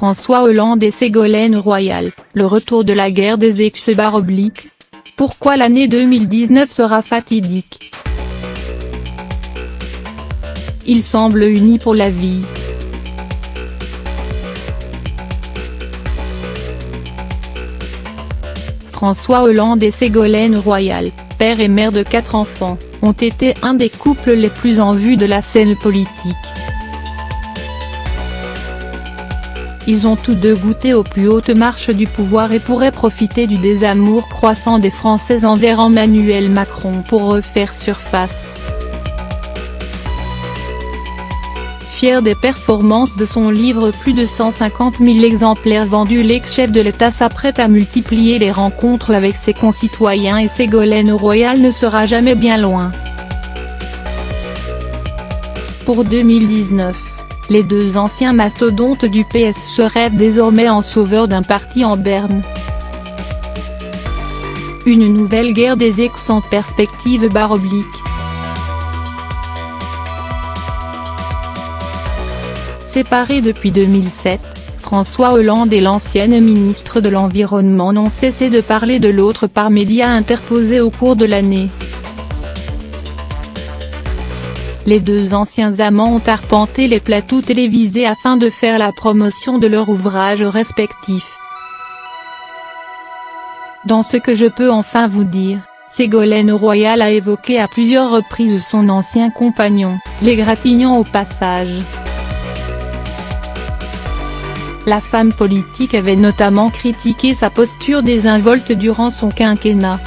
François Hollande et Ségolène Royal, le retour de la guerre des ex-. Pourquoi l'année 2019 sera fatidique? Ils semblent unis pour la vie. François Hollande et Ségolène Royal, père et mère de 4 enfants, ont été un des couples les plus en vue de la scène politique. Ils ont tous deux goûté aux plus hautes marches du pouvoir et pourraient profiter du désamour croissant des Français envers Emmanuel Macron pour refaire surface. Fier des performances de son livre, plus de 150 000 exemplaires vendus, l'ex-chef de l'État s'apprête à multiplier les rencontres avec ses concitoyens et Ségolène Royal ne sera jamais bien loin. Pour 2019, les deux anciens mastodontes du PS se rêvent désormais en sauveurs d'un parti en berne. Une nouvelle guerre des ex en perspective. Séparés depuis 2007, François Hollande et l'ancienne ministre de l'Environnement n'ont cessé de parler de l'autre par médias interposés au cours de l'année. Les deux anciens amants ont arpenté les plateaux télévisés afin de faire la promotion de leurs ouvrages respectifs. Dans Ce que je peux enfin vous dire, Ségolène Royal a évoqué à plusieurs reprises son ancien compagnon, l'égratignant au passage. La femme politique avait notamment critiqué sa posture désinvolte durant son quinquennat.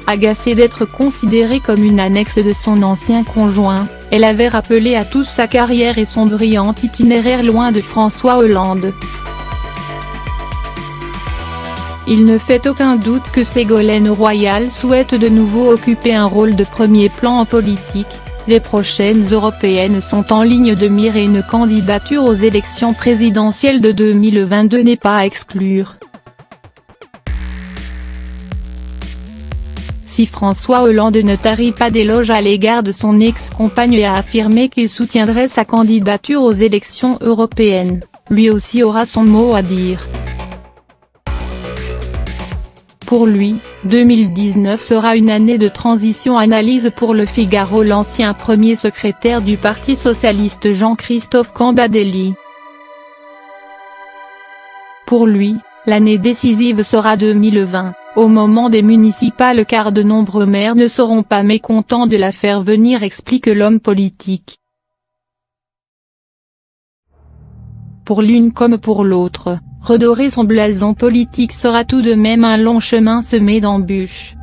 Agacée d'être considérée comme une annexe de son ancien conjoint, elle avait rappelé à tous sa carrière et son brillant itinéraire loin de François Hollande. Il ne fait aucun doute que Ségolène Royal souhaite de nouveau occuper un rôle de premier plan en politique. Les prochaines européennes sont en ligne de mire et une candidature aux élections présidentielles de 2022 n'est pas à exclure. Si François Hollande ne tarit pas d'éloges à l'égard de son ex-compagne et a affirmé qu'il soutiendrait sa candidature aux élections européennes, lui aussi aura son mot à dire. Pour lui, 2019 sera une année de transition, analyse pour Le Figaro l'ancien premier secrétaire du Parti socialiste Jean-Christophe Cambadélis. Pour lui, l'année décisive sera 2020, au moment des municipales, car de nombreux maires ne seront pas mécontents de la faire venir, explique l'homme politique. Pour l'une comme pour l'autre, redorer son blason politique sera tout de même un long chemin semé d'embûches.